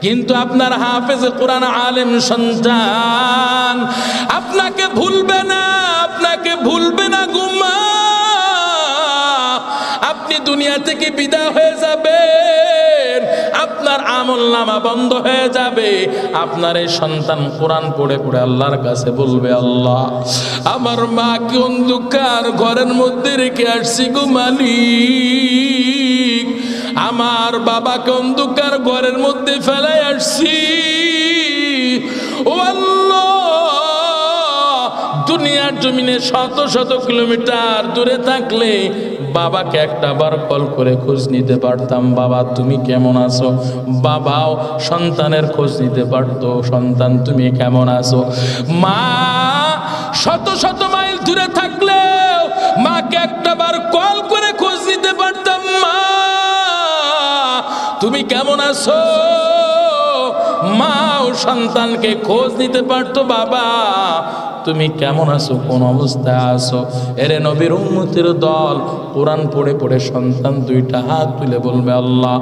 কিন্তু আপনার হাফেজ কোরআন আলেম সন্তান আপনাকে ভুলবে না, আপনাকে ভুলবে না গুমা। আপনি দুনিয়া থেকে বিদায় হয়ে যাবেন, আপনার আমলনামা বন্ধ হয়ে যাবে। আপনার এই সন্তান কোরআন পড়ে পড়ে আল্লাহর কাছে বলবে, আল্লাহ আমার মাকে অন্ধকার ঘরের মধ্যে রেখে আসছি গো মালিক, আমার বাবাকে অন্ধকার ঘরের মধ্যে ফেলাই আসছি। ও আল্লাহ, দুনিয়ার জমিনে শত শত কিলোমিটার দূরে থাকলে বাবাকে একটা বার কল করে খোঁজ নিতে পারতাম, বাবা তুমি কেমন আছো। বাবাও সন্তানের খোঁজ নিতে পারতো, সন্তান তুমি কেমন আছো। মা শত শত মাইল দূরে থাকলেও মাকে একটা বার কল করে খোঁজ নিতে পারতাম, মা তুমি কেমন আছো। মাও সন্তানকে খোঁজ নিতে পারতো, বাবা তুমি কেমন আছো, কোন অবস্থায় আছো। এরে নবীর উম্মতের দল, কোরআন পড়ে পড়ে সন্তান দুইটা হাত তুলে বলবে, আল্লাহ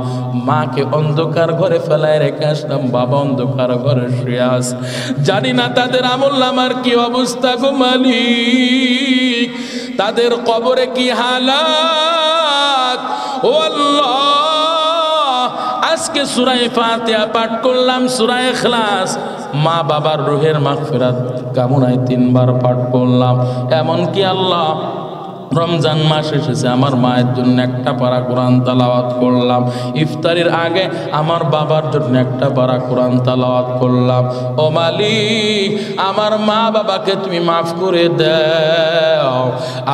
মাকে অন্ধকার ঘরে ফেলায় রেখে আসলাম, বাবা অন্ধকার ঘরে শুয়ে আছে, জানি না তাদের আমলনামার কি অবস্থা গো মালিক, তাদের কবরে কি হালাত। ও আল্লাহ, আজকে সূরা ফাতিহা পাঠ করলাম, সূরা ইখলাস মা বাবার রুহের মাগফিরাত কামনায় 3 বার পাঠ করলাম। এমনকি আল্লাহ রমজান মাস এসেছে, আমার মায়ের জন্য একটা পারা কোরআন তেলাওয়াত করলাম। ইফতারির আগে আমার বাবার জন্য একটা পারা কোরআন তেলাওয়াত করলাম। ও মালিক, আমার মা বাবাকে তুমি মাফ করে দাও,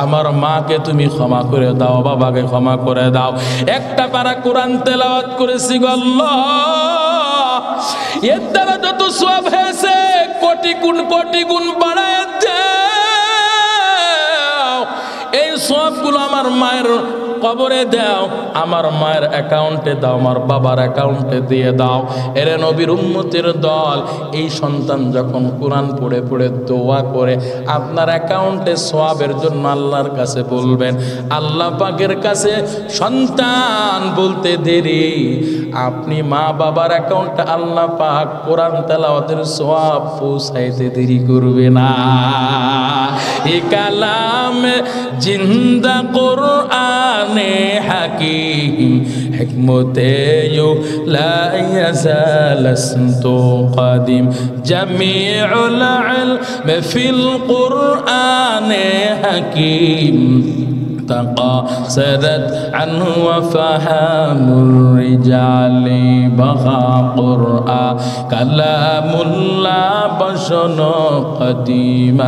আমার মাকে তুমি ক্ষমা করে দাও, বাবাকে ক্ষমা করে দাও। একটা পারা কোরআন তেলাওয়াত করেছি গো আল্লাহ, এর দ্বারা যত সওয়াব হয়েছে কোটি গুণ বাড়ায় দাও। এই সবগুলো আমার মায়ের কবরে দাও, আমার মায়ের অ্যাকাউন্টে দাও, আমার বাবার অ্যাকাউন্টে দিয়ে দাও। এরে নবীর উম্মতের দল, এই সন্তান যখন কোরআন পড়ে পড়ে দোয়া করে আপনার অ্যাকাউন্টে সওয়াবের জন্য আল্লাহর কাছে বলবেন, আল্লাহ পাকের কাছে সন্তান বলতে দেরি, আপনি মা বাবার অ্যাকাউন্টে আল্লাহ পাক কোরআন তেলাওয়াতের সওয়াব পৌঁছাইতে দেরি করবে না। এ কালাম জিন্দা কোরআনে হাকিম হিকমতে ইউ লা ইয়াজালাস্তু কাদিম জামিউল ইলম ফিল কোরআনে হাকিম تقاصرت عنه وفهم الرجال بغى قرآن كلام الله بشن قديم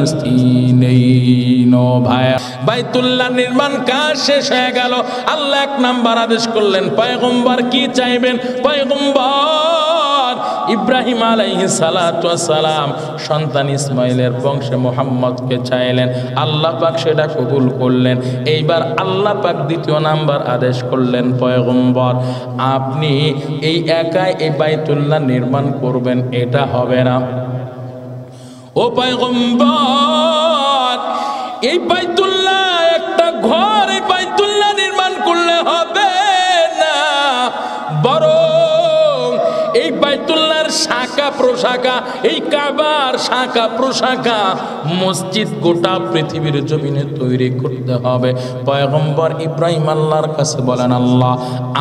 استی নেইনো ভাইয়া। বাইতুল্লাহ নির্মাণ কাজ শেষ হয়ে গেল, আল্লাহ 1 নাম্বার আদেশ করলেন, পয়গম্বর কি চাইবেন। পয়গম্বর ইব্রাহিম আলাইহিস সালাতু ওয়াস সালাম সন্তান ইসমাইলের বংশে মুহাম্মদকে চাইলেন, আল্লাহ পাক সেটা কবুল করলেন। এইবার আল্লাহ পাক 2 নাম্বার আদেশ করলেন, পয়গম্বর আপনি এই একাই এই বাইতুল্লাহ নির্মাণ করবেন, এটা হবে না। ও পয়গম্বর, এই বাইতুল্লাহ একটা ঘর, এই বাইতুল্লাহ নির্মাণ করলে হবে না, বরং এই বাইতুল্লাহর শাখা প্রশাখা, এই কাবার শাখা প্রশাখা মসজিদ গোটা পৃথিবীর জমিনে তৈরি করতে হবে। পয়গম্বর ইব্রাহিম আল্লাহর কাছে বলেন, আল্লাহ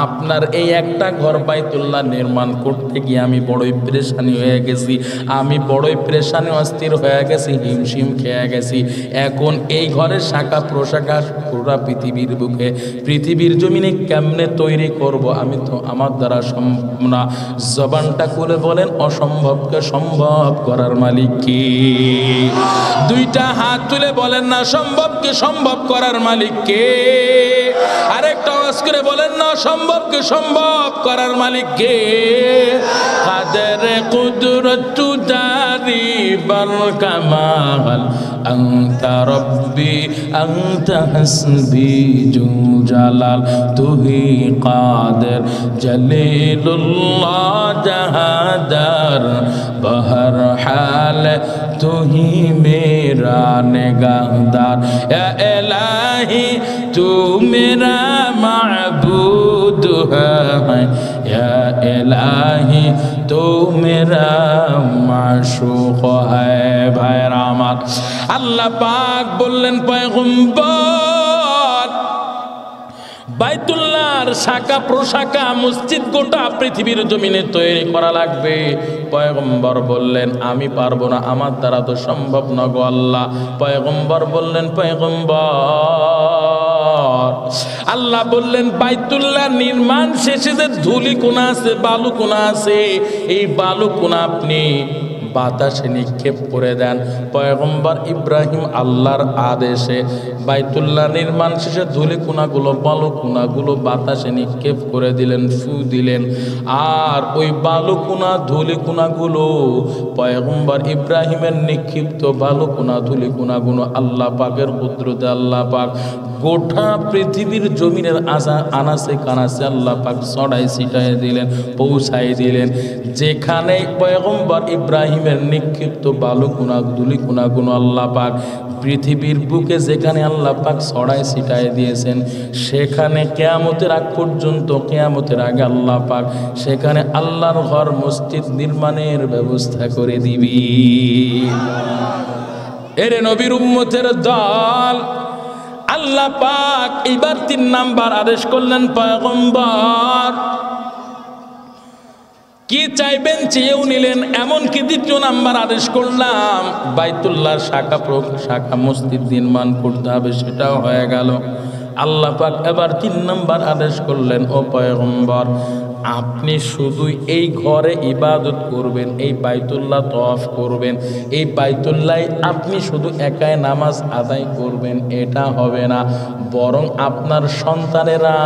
আপনার এই একটা ঘর বাইতুল্লাহ নির্মাণ করতে গিয়ে আমি বড়ই পেরেশানি হয়ে গেছি, আমি বড়ই পেরেশানি অস্থির হয়ে গেছি, হিমশিম খেয়ে গেছি। এখন এই ঘরের শাখা প্রশাখা পুরা পৃথিবীর বুকে পৃথিবীর জমিনে কেমনে তৈরি করব, আমি তো আমার দ্বারা সম্ভব না। জবানটা খুলে বলেন, অসম্ভবকে সম্ভব করার মালিক কে? 2টা হাত তুলে বলেন না, সম্ভবকে সম্ভব করার মালিক কে? আরেকটা আওয়াজ করে বলেন না, সম্ভবকে সম্ভব করার মালিক কে? কাদের কুদরত দারি বল কামাল আনতা রব্বি আনতা হাসবি জুল জালাল তুহি কাদের জলিলুল্লাহ জাহাদার বহর হাল তুহি মেরা নিগাহদার ইয়া ইলাহি তু মেরা মাবুদ है या इलाही तू मेरा माशूक है। ভাইরা আমার, আল্লাহ পাক বললেন পয়গম্বর বাইতুল্লাহর শাখা প্রশাখা মসজিদ গোটা পৃথিবীর জমিনে তৈরি করা লাগবে। পয়গম্বর বললেন আমি পারবো না, আমার দ্বারা তো সম্ভব না গো আল্লাহ। পয়গম্বর বললেন পয়গম্বর, আল্লাহ বললেন বাইতুল্লাহ নির্মাণ শেষে যে ধুলি কোনা আছে, বালু কোনা আছে, এই বালু কোনা আপনি বাতাসে নিক্ষেপ করে দেন। পয়গম্বর ইব্রাহিম আল্লাহর আদেশে বাইতুল্লাহ নির্মাণ শেষে ধুলি কোনাগুলো বালু কোনাগুলো বাতাসে নিক্ষেপ করে দিলেন, ফু দিলেন। আর ওই বালু কোনা ধুলি কোনাগুলো পয়গম্বর ইব্রাহিমের নিক্ষিপ্ত বালু কোনা ধুলি কোনাগুলো আল্লাহ পাকের কুদরতে আল্লাহ পাক গোটা পৃথিবীর জমিনের আনাসে কানাসে আল্লাহ পাক ছড়াই ছিটাই দিলেন, পৌঁছাই দিলেন। যেখানে পয়গম্বর ইব্রাহিমের নিক্ষিপ্ত বালু কোনা ধুলি কোনাগুলো আল্লাহ পাক পৃথিবীর বুকে যেখানে আল্লাহ পাক ছড়াই ছিটাই দিয়েছেন, সেখানে কিয়ামতের আগ পর্যন্ত, কিয়ামতের আগে আল্লাহ পাক সেখানে আল্লাহর ঘর মসজিদ নির্মাণের ব্যবস্থা করে দিবি। এরে নবীর উম্মতের দল, আল্লাহ পাক এবার 3 নাম্বার আদেশ করলেন পয়গম্বর কি চাইবেন চেয়েও নিলেন। এমনকি 2 নাম্বার আদেশ করলাম বাইতুল্লাহর শাখা মসজিদ নির্মাণ করতে হবে, সেটাও হয়ে গেল। আল্লাহ পাক এবার 3 নাম্বার আদেশ করলেন ও পয়গম্বর আপনি শুধু এই ঘরে ইবাদত করবেন, এই বাইতুল্লাহ তওয়াফ করবেন, এই বাইতুল্লাহ আপনি শুধু একাই নামাজ আদায় করবেন, এটা হবে না। বরং আপনার সন্তানেরা,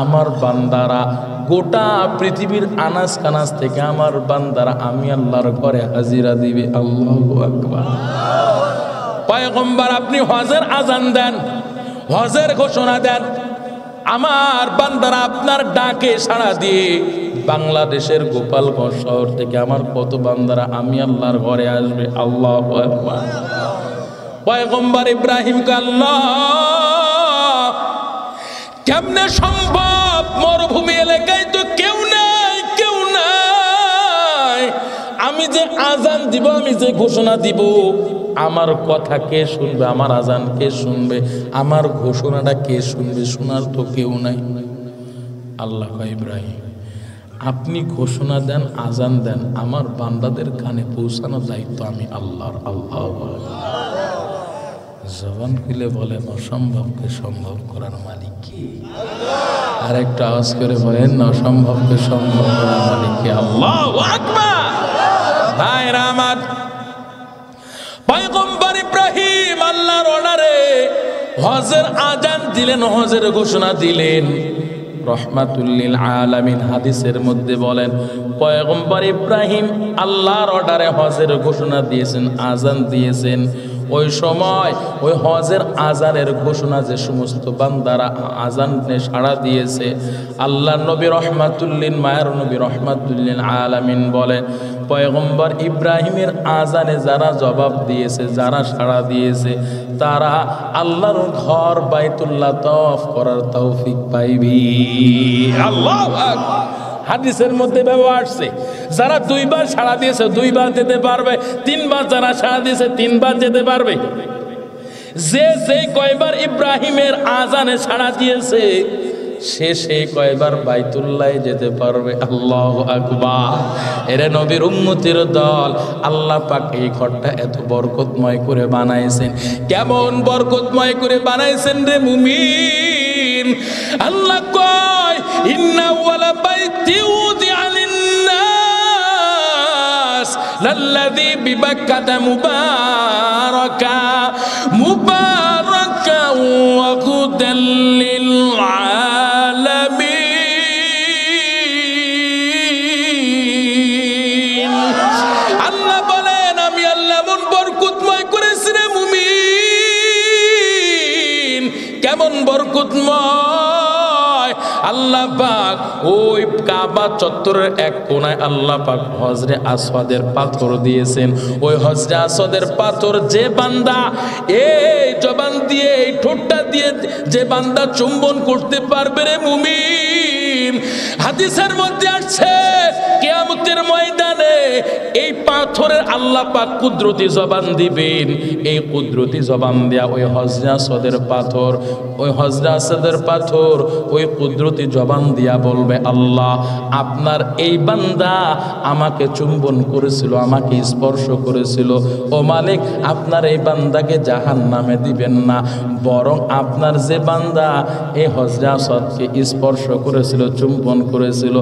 আমার বান্দারা গোটা পৃথিবীর আনাস কানাস থেকে আমার বান্দারা আমি আল্লাহর ঘরে হাজিরা দিবে। আল্লাহু আকবার। পয়গম্বর আপনি হজের আজান দেন, হজের ঘোষণা দেন, আমার বান্দারা আপনার ডাকে সাড়া দিয়ে বাংলাদেশের গোপালগঞ্জ শহর থেকে আমার কত বান্দারা আমি আল্লাহর ঘরে আসবে। আল্লাহু আকবার। পয়গম্বর ইব্রাহিমকে আল্লাহ কেমনে সম্ভব, মরুভূমি এলাকায় তো কেউ নাই, কেউ নাই, আমি যে আজান দিব, আমি যে ঘোষণা দিব, আমার কথা কে শুনবে, আমার আজান কে শুনবে, আমার ঘোষণাটা কে শুনবে, শোনার তো কেউ নাই। আল্লাহ কয় ইব্রাহিম আপনি ঘোষণা দেন, আজান দেন, আমার বান্দাদের কানে পৌঁছানোর দায়িত্ব আমি আল্লাহর। আল্লাহ জবান খুলে বলেন অসম্ভবকে সম্ভব করার মালিক কি? আর একটা আওয়াজ করে বলেন অসম্ভবকে সম্ভব করার মালিক কি? আল্লাহু আকবার। ভাইরা আমার, পয়গম্বর ইব্রাহিম আল্লাহর অর্ডারে হজের আজান দিলেন, হজের ঘোষণা দিলেন। রহমাতুল লিল আলামিন হাদিসের মধ্যে বলেন পয়গম্বর ইব্রাহিম আল্লাহর অর্ডারে হজের ঘোষণা দিয়েছেন, আজান দিয়েছেন। ওই সময় ওই হজের আজানের ঘোষণা যে সমস্ত বান্দারা আজানে সাড়া দিয়েছে, আল্লাহ নবী রহমাতুল্লিন, মায়ের নবী রহমাতুল্লিন আলামিন বলেন পয়গম্বর ইব্রাহিমের আজানে যারা জবাব দিয়েছে, যারা সাড়া দিয়েছে, তারা আল্লাহর ঘর বাইতুল্লাহ তওয়াফ করার তৌফিক পাইবি। আল্লাহু আকবার। হাদিসের মধ্যে ব্যবহার আসছে যারা 2 বার সাড়া দিয়েছে 2 বার যেতে পারবে, 3 বার যারা সাড়া দিয়েছে 3 বার যেতে পারবে। যে কয়বার ইব্রাহিমের আজানে সাড়া দিয়েছে সে কয়বার বাইতুল্লাহ যেতে পারবে। আল্লাহু আকবার। এরে নবীর উম্মতের দল, আল্লাহ পাক এই ঘরটা এত বরকতময় করে বানাইছেন। কেমন বরকতময় করে বানাইছেন রে মুমিন? আল্লাহ কয় ইন্না ওয়ালা বাইতি উদিআ লিন-নাস লাল্লাযী বিবাক্কাতা মুবারাকা ওয়া হুদাল লিল আলামিন। আল্লাহ বলেন আমি আল্লাহ এমন বরকতময় করেছি রে মুমিন। কেমন বরকতময়? আল্লাহ পাক ওই কাবা চত্বরের এক কোণায় আল্লাহ পাক হজরে আসওয়াদের পাথর দিয়েছেন। ওই হজরে আসওয়াদের পাথর যে বান্দা এই জবান দিয়ে, এই ঠোঁটটা দিয়ে যে বান্দা চুম্বন করতে পারবে রে মুমিন, হাদিসের মধ্যে আসছে কিয়ামতের ময়দানে এই পাথরের আল্লাহ পাক কুদরতি জবান দিবেন। এই কুদরতি জবান দেয়া ওই হজরে আসওয়াদের পাথর, ওই হজরে আসওয়াদের পাথর ওই কুদরতি জবান দিয়া বলবে, আল্লাহ আপনার এই বান্দা আমাকে চুম্বন করেছিল, আমাকে স্পর্শ করেছিল, ও মালিক আপনার এই বান্দাকে জাহান্নামে দিবেন না, বরং আপনার যে বান্দা এই হজরে আসওয়াদকে স্পর্শ করেছিল, চুম্বন করেছিল,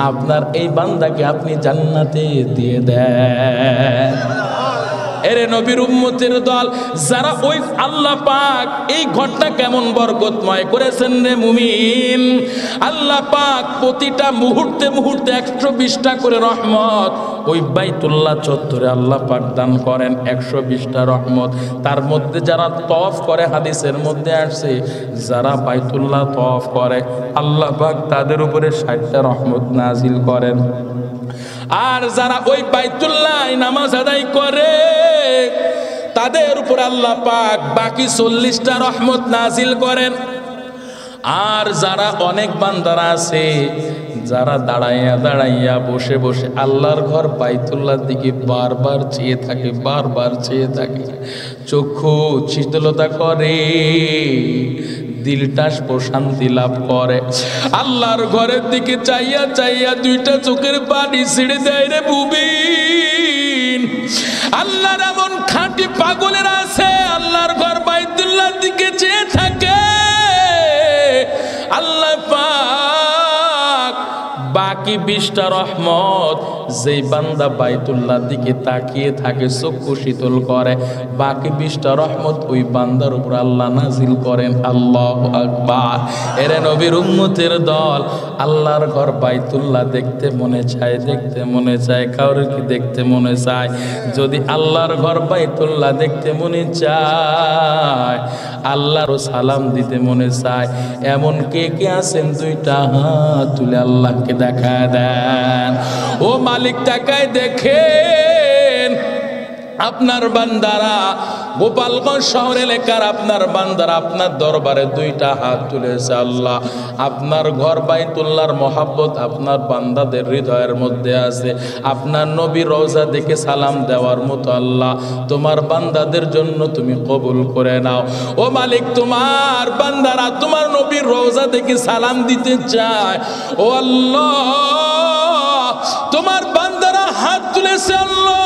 আপনার এই বান্দাকে আপনি জান্নাতে দিয়ে দেন। এরে নবীর উম্মতের দল যারা ওই আল্লাহ পাক এই ঘরটা কেমন বরকতময় করেছেন রে মুমিন। আল্লাহ পাক প্রতিটা মুহূর্তে মুহূর্তে 120টা করে রহমত ওই বাইতুল্লাহ চত্বরে আল্লাহ পাক দান করেন, 120টা রহমত। তার মধ্যে যারা তওয়াফ করে, হাদিসের মধ্যে আসছে যারা বাইতুল্লাহ তওয়াফ করে আল্লাহ পাক তাদের উপরে 60টা রহমত নাজিল করেন। আর যারা ওই বাইতুল্লাহ নামাজ আদায় করে তাদের উপর আল্লাহ পাক বাকি 40টা রহমত নাজিল করেন। আর যারা অনেক বান্দারা আছে যারা দাঁড়াইয়া দাঁড়াইয়া বসে বসে আল্লাহর ঘর বাইতুল্লাহর দিকে বারবার চেয়ে থাকে, বারবার চেয়ে থাকে, চক্ষু শীতলতা করে, দিলটা প্রশান্তি লাভ করে। আল্লাহর ঘরের দিকে চাইয়া চাইয়া দুইটা চোখের পানি ছেড়ে দেয় রে মুমিন। আল্লাহর এমন খাঁটি পাগলের আছে আল্লাহর ঘর বাইতুল্লাহর দিকে চেয়ে থাকে, আল্লাহ পাক বাকি 20টা রহমত যেই বান্দা বাইতুল্লাহর দিকে তাকিয়ে থাকে চক্ষু শীতল করে, বাকি 20টা রহমত ওই বান্দার উপর আল্লাহ নাজিল করেন। আল্লাহু আকবার। এরে নবীর উম্মতের দল আল্লাহর ঘর বাইতুল্লাহ দেখতে মনে চায়, দেখতে মনে চায়, কারোর কি দেখতে মনে চায়? যদি আল্লাহর ঘর বাইতুল্লাহ দেখতে মনে চায়, আল্লাহর সালাম দিতে মনে চায়, এমন কে কে আছেন দুইটা হাত তুলে আল্লাহকে দেখা দেন। ও মালিক তাকায় দেখেন আপনার বান্দারা, গোপালগঞ্জ শহর এলাকার আপনার বান্দারা আপনার দরবারে দুইটা হাত তুলেছে। আল্লাহ আপনার ঘর বাইতুল্লাহর মহাব্বত আপনার বান্দাদের হৃদয়ের মধ্যে আছে। আপনার নবী রওজা দেখে সালাম দেওয়ার মতো আল্লাহ তোমার বান্দাদের জন্য তুমি কবুল করে নাও। ও মালিক তোমার বান্দারা তোমার নবীর রওজা দেখে সালাম দিতে চায়। ও আল্লাহ তোমার বান্দারা হাত তুলেছে, আল্লাহ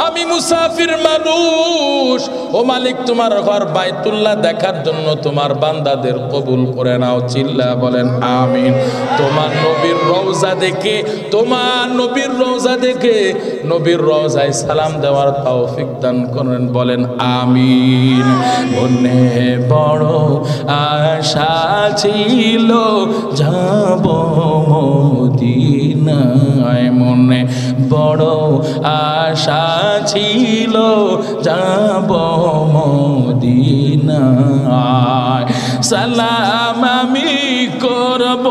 আমি মুসাফির মানুষ, ও মালিক তোমার ঘর বাইতুল্লাহ দেখার জন্য তোমার বান্দাদের কবুল করে নাও। চিল্লা বলেন আমিন। তোমার নবীর রওজা দেখে, তোমার নবীর রওজা দেখে নবীর রওজায় সালাম দেওয়ার তৌফিক দান করেন, বলেন আমিন। মনে বড় আশা ছিল যাব মদিনায়, মনে বড় আশা ছিল যাব মদিনায়, সালাম আমি করব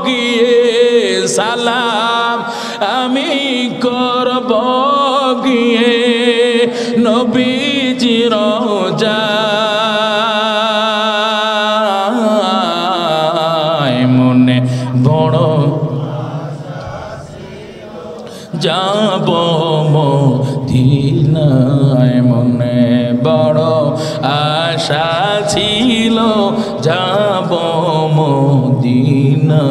গিয়ে, সালাম আমি করব গিয়ে নবীজির রওজায়, মনে বড় যাব মদিনায়, মনে বড় আশা ছিল যাব মদিনায়।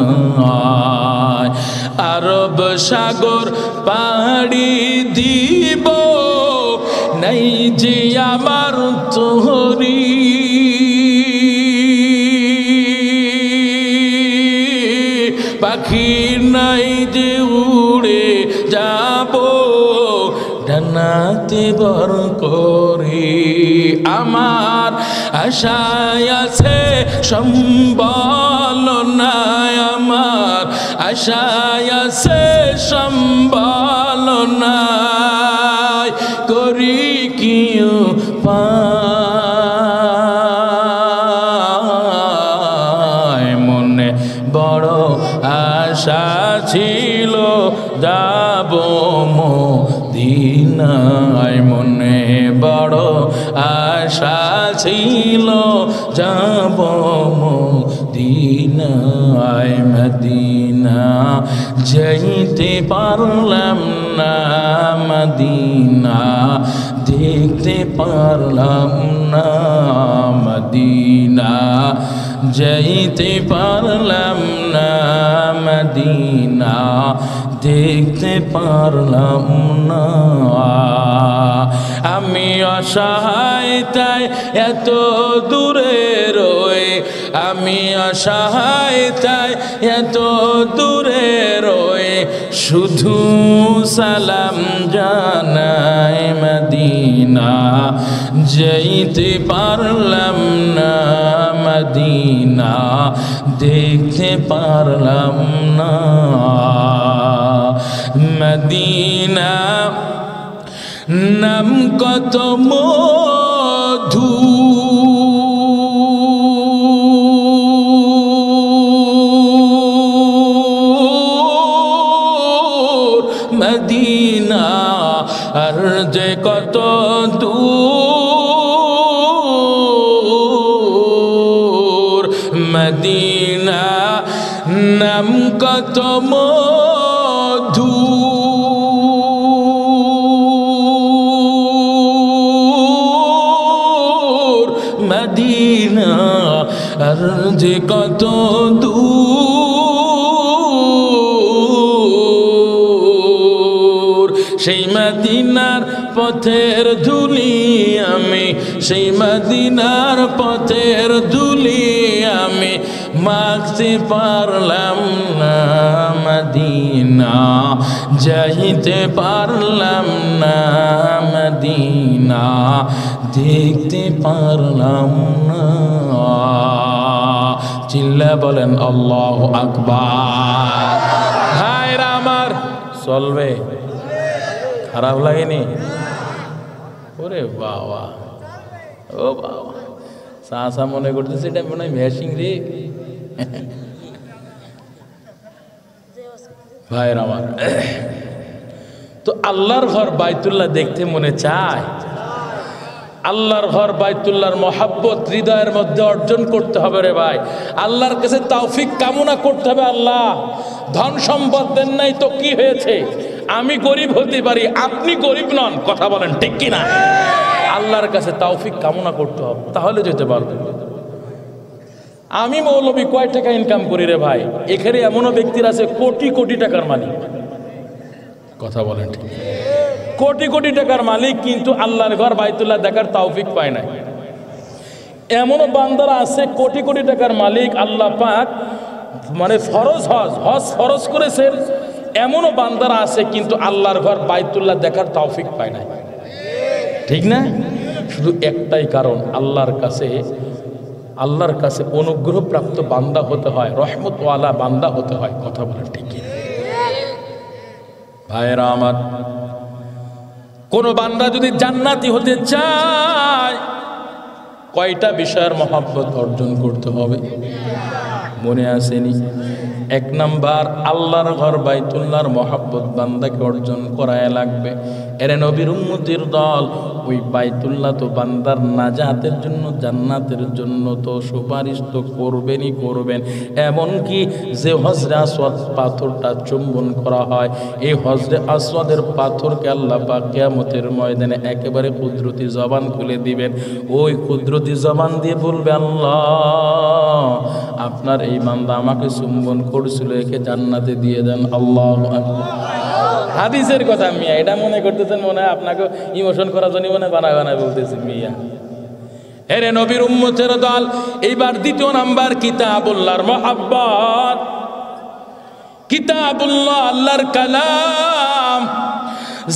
আরব সাগর পাড়ি দিব নাই যে আমার তোহরি, পাখি নাই যে উড়ে যাব ডানাতে বর করি, আমার আশায় আছে সম্বল নাই, আমার আশায় আছে সম্বল নাই, করি কি উপায়, মনে বড় আশা ছিল যাব মদিনায়, মনে বড় আশা ছিল যাব মদিনায় মদিনা যাইতে পারলাম না, মদিনা দেখতে পারলাম না, মদিনা যাইতে পারলাম না, মদিনা দেখতে পারলাম না। আমি অসহায় তাই এত দূরে রই, আমি অসহায় তাই এত দূরে রই, শুধু সালাম জানাই মদিনা যাইতে পারলাম না, মদিনা দেখতে পারলাম না। মদিনা নাম কত মধু, মদিনা আর যে কত দূর, মদিনা নাম কত মধু, মদিনা আর যে কত দূর, সেই মদিনার পথের ধুলি আমি, সেই মদিনার পথের ধুলি আমি মাখতে পারলাম না, মদিনা যাইতে পারলাম না, মদিনা দেখতে পারলাম না। চিল্লা বলেন আল্লাহু আকবার। ভাইরা আমার চলবে, খারাপ লাগেনি? ওরে বাবা, ও বাবা, চাচা মনে করতেছে এটা মনে হয় মেশিং রে। ভাইরা আমার, তো আল্লাহর ঘর বাইতুল্লাহ দেখতে মনে চায়। আল্লাহর ঘর বাইতুল্লাহর মহাব্বত হৃদয়ের মধ্যে অর্জন করতে হবে রে ভাই। আল্লাহর কাছে তৌফিক কামনা করতে হবে। আল্লাহ ধন সম্পদ দেন নাই তো কি হয়েছে, আমি গরিব হতে পারি, আপনি গরিব নন, কথা বলেন ঠিক কিনা? আল্লাহর কাছে তৌফিক কামনা করতে হবে, তাহলে যেতে পারবে। আমি মৌলবী কয় টাকা ইনকাম করি রে ভাই, এখানে এমনও ব্যক্তির আছে কোটি কোটি টাকার মালিক, কথা বলেন ঠিক, কোটি কোটি টাকার মালিক, কিন্তু আল্লাহর ঘর বাইতুল্লাহ দেখার তৌফিক পায় না। এমনও বান্দারা আছে কোটি কোটি টাকার মালিক, আল্লাহ পাক মানে ফরজ হজ ফরজ করেছেন, এমনও বান্দারা আছে কিন্তু আল্লাহর ঘর বাইতুল্লাহ দেখার তৌফিক পায় না, ঠিক না? শুধু একটাই কারণ, আল্লাহর কাছে অনুগ্রহপ্রাপ্ত বান্দা হতে হয়, রহমতওয়ালা বান্দা হতে হয়, কথা বলেন ঠিক কি? ভাইরা আমার, কোন বান্দা যদি জান্নাতি হতে চায় কয়টা বিষয়ের মহব্বত অর্জন করতে হবে মনে আসেনি? এক নাম্বার, আল্লাহর ঘর বাইতুল্লাহর মহব্বত বান্দাকে অর্জন করায় লাগবে। এর নবীর উম্মতির দল, ওই বাইতুল্লাহ তো বান্দার নাজাতের জন্য, জান্নাতের জন্য তো সুপারিশ তো করবেনই করবেন। এমনকি যে হজরে আসওয়াদ পাথরটা চুম্বন করা হয়, এই হজরে আসওয়াদের পাথরকে আল্লাহ পাক কিয়ামতের ময়দানে একেবারে কুদরতি জবান খুলে দিবেন। ওই কুদরতি জবান দিয়ে বলবে, আল্লাহ আপনার এই বান্দা আমাকে চুম্বন করছিল, একে জান্নাতে দিয়ে দেন। আল্লাহু আকবার। হাদিসের কথা মিয়া, এটা মনে করতেছেন মনে হয় আপনাকে ইমোশন করার জন্য মনে বানায় বলতেছি মিয়া। হেরে নবীর উম্মতের দল, এইবার দ্বিতীয় নাম্বার কিতাবুল্লাহর মহব্বত। কিতাবুল্লাহ আল্লাহর কালাম,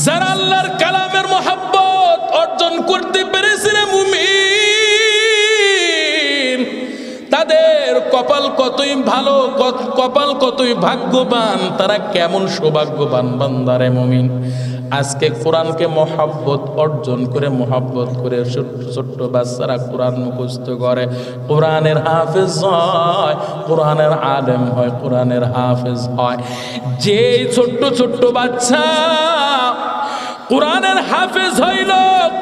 যারা আল্লাহর কালামের মহব্বত অর্জন করতে পেরেছিল মুমিন, তাদের কপাল কতই ভালো, কপাল কতই ভাগ্যবান, তারা কেমন সৌভাগ্যবান বান্দারে মুমিন। আজকে কোরআনকে মহব্বত অর্জন করে, মহব্বত করে ছোট্ট বাচ্চারা কোরআন মুখস্থ করে, কোরআনের হাফেজ হয়, কোরআনের আলেম হয়, কোরআনের হাফেজ হয়। যে ছোট্ট বাচ্চা কোরআনের হাফেজ হইল,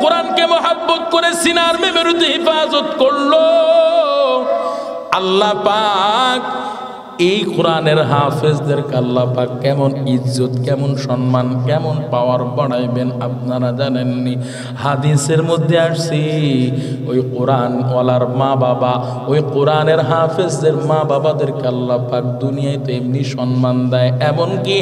কোরআনকে মহব্বত করে সিনার মেমরিতে হেফাজত করলো, আল্লাহ পাক এই কোরআনের হাফেজদেরকে আল্লাহ পাক কেমন ইজ্জত, কেমন সম্মান, কেমন পাওয়ার বাড়াইবেন আপনারা জানেননি। হাদিসের মধ্যে আসছি ওই কোরআন ওয়ালার মা বাবা, ওই কোরআনের হাফেজদের মা বাবাদেরকে আল্লাহ পাক দুনিয়ায় তো এমনি সম্মান দেয়, এমনকি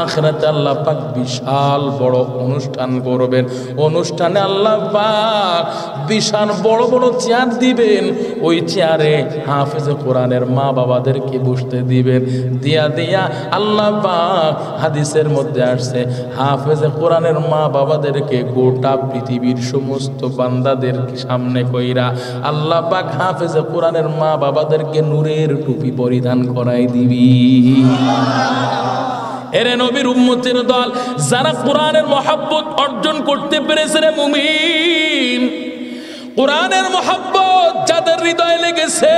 আখিরাতে আল্লাহ পাক বিশাল বড় অনুষ্ঠান করবেন। অনুষ্ঠানে আল্লাহ পাক বিশাল বড় বড় চেয়ার দিবেন, ওই চেয়ারে হাফেজে কোরআনের মা বাবাদেরকে বসতে দিবেন। দিয়া দিয়া আল্লাহ পাক হাদিসের মধ্যে আসছে হাফেজে কোরআনের মা বাবাদেরকে গোটা পৃথিবীর সমস্ত বান্দাদের সামনে কইরা আল্লাহ পাক হাফেজে কোরআনের মা বাবাদেরকে নূরের টুপি পরিধান করাই দিবি। এরে নবীর উম্মতের দল, যারা কোরআনের মহব্বত অর্জন করতে পেরেছে রে মুমিন, কোরআনের মহব্বত যাদের হৃদয়ে লেগেছে,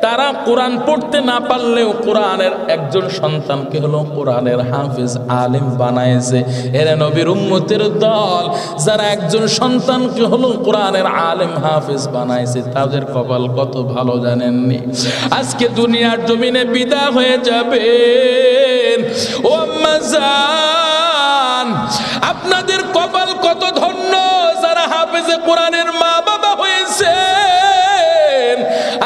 তারা কোরআন পড়তে না পারলেও কোরআনের একজন সন্তানকে হলো কোরআনের হাফেজ আলেম বানায়েছে। এরা নবীর উম্মতের দল, যারা একজন সন্তানকে হলো কোরআনের আলেম হাফেজ বানায়েছে, তাদের কপাল কত ভালো জানেননি। আজকে দুনিয়ার জমিনে বিদায় হয়ে যাবেন ও আম্মা জান, আপনাদের কপাল কত ধন্য যারা হাফেজে কোরআনের মা বাবা হয়েছে।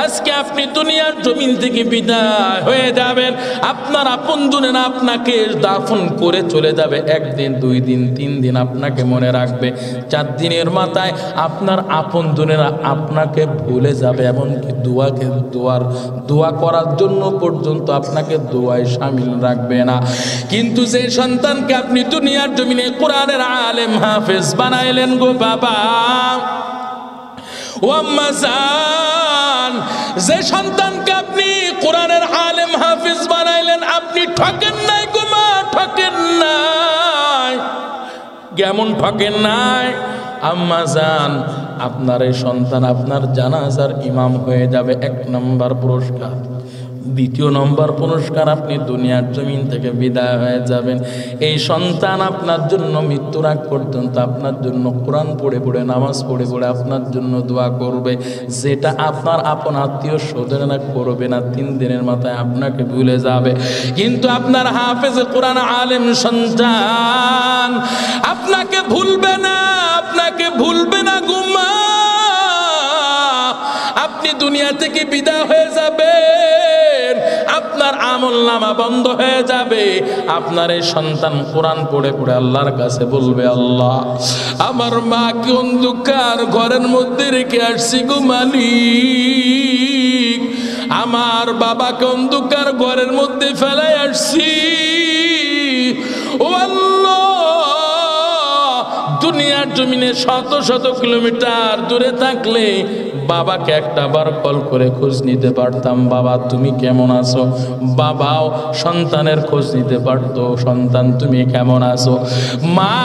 আজকে আপনি দুনিয়ার জমিন থেকে বিদায় হয়ে যাবেন, আপনার আপনজনেরা আপনাকে দাফন করে চলে যাবে। একদিন, 2 দিন, 3 দিন আপনাকে মনে রাখবে, 4 দিনের মাথায় আপনার আপনজনেরা আপনাকে ভুলে যাবে, এমনকি দোয়া করার জন্য পর্যন্ত আপনাকে দোয়ায় শামিল রাখবে না। কিন্তু যে সন্তানকে আপনি দুনিয়ার জমিনে কোরআনের আলেম হাফেজ বানাইলেন গো বাবা ও আম্মা জান, যে সন্তানকে আপনি কোরআনের আলেম হাফেজ বানাইলেন, আপনি ঠকেন নাই গো মা, ঠকেন নাই। কেমন ঠকেন নাই আম্মা জান? আপনার এই সন্তান আপনার জানাজার ইমাম হয়ে যাবে, 1 নম্বর পুরস্কার। 2 নম্বর পুরস্কার, আপনি দুনিয়ার জমিন থেকে বিদায় হয়ে যাবেন। এই সন্তান আপনার জন্য মৃত্যুর আগ পর্যন্ত আপনার জন্য কোরআন পড়ে পড়ে, নামাজ পড়ে পড়ে আপনার জন্য দোয়া করবে, যেটা আপনার আপন আত্মীয় স্বজনেরা করবে না। 3 দিনের মাথায় আপনাকে ভুলে যাবে। কিন্তু আপনার হাফেজে কোরআন আলেম সন্তান আপনাকে ভুলবে না, আপনাকে ভুলবে না গুমা। আপনি দুনিয়া থেকে বিদায় হয়ে যাবেন, আপনার আমলনামা বন্ধ হয়ে যাবে। আপনার এই সন্তান কোরআন পড়ে পড়ে আল্লাহর কাছে বলবে, আল্লাহ আমার মাকে অন্ধকার ঘরের মধ্যে রেখে আসছি গো মালিক, আমার বাবাকে অন্ধকার ঘরের মধ্যে ফেলাই আসছি ও আল্লাহ। দুনিয়ার জমিনে শত শত কিলোমিটার দূরে থাকলে বাবাকে একটা বার কল করে খোঁজ নিতে পারতাম, বাবা তুমি কেমন আছো। বাবাও সন্তানের খোঁজ নিতে পারতো, সন্তান তুমি কেমন আছো। মা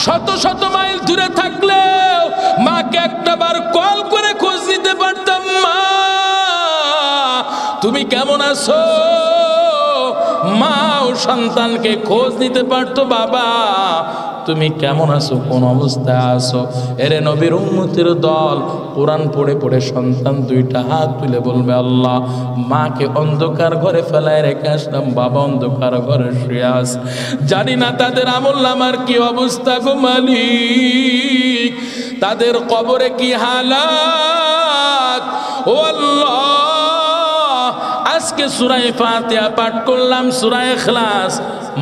শত শত মাইল দূরে থাকলেও মাকে একটা বার কল করে খোঁজ নিতে পারতাম, মা তুমি কেমন আছো। মাও সন্তানকে খোঁজ নিতে পারতো, বাবা তুমি কেমন আছো, কোন অবস্থায় আছো। এরে নবীর উম্মতের দল, কোরআন পড়ে পড়ে সন্তান 2টা হাত তুলে বলবে, আল্লাহ মাকে অন্ধকার ঘরে ফেলায় রেখে আসলাম, বাবা অন্ধকার ঘরে শুয়ে আছে, জানি না তাদের আমলনামার কি অবস্থা গো মালিক, তাদের কবরে কি হালাত ও আল্লাহ। আজকে সূরা ফাতিহা পাঠ করলাম, সূরা ইখলাস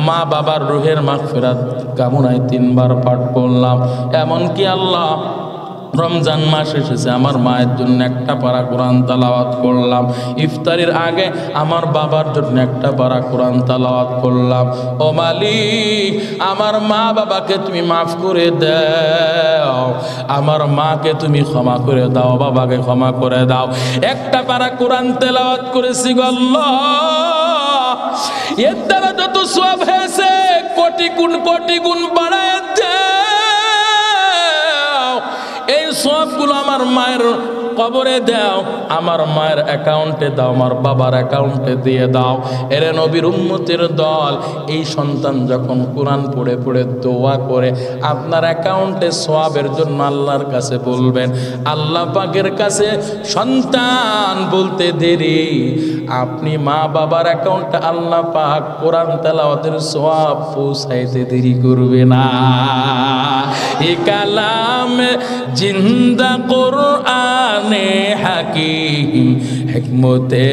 মা বাবার রুহের মাগফিরাত কামনায় 3 বার পাঠ করলাম। এমনকি আল্লাহ রমজান মাস এসেছে, আমার মায়ের জন্য একটা পারা কোরআন তেলাওয়াত করলাম। ইফতারের আগে আমার বাবার জন্য একটা পারা কোরআন তেলাওয়াত করলাম। ও মালিক, আমার মা বাবাকে তুমি মাফ করে দাও, আমার মাকে তুমি ক্ষমা করে দাও, বাবাকে ক্ষমা করে দাও। একটা পারা কোরআন তেলাওয়াত করেছি গো আল্লাহ, এর দ্বারা যত সওয়াব হয়েছে কোটি গুণ বাড়ায় দাও। এই সবগুলো আমার মায়ের কবরে দাও, আমার মায়ের অ্যাকাউন্টে দাও, আমার বাবার অ্যাকাউন্টে দিয়ে দাও। এরে নবীর উম্মতের দল, এই সন্তান যখন কোরআন পড়ে পড়ে দোয়া করে আপনার অ্যাকাউন্টে সওয়াবের জন্য আল্লাহর কাছে বলবেন, আল্লাহ পাকের কাছে সন্তান বলতে দেরি, আপনি মা বাবার অ্যাকাউন্টে আল্লাহ পাক কোরআন তেলাওয়াতের সওয়াব পৌঁছাইতে দেরি করবে না। এ কালাম জিন্দা কোরআনে হাকিম হিকমতে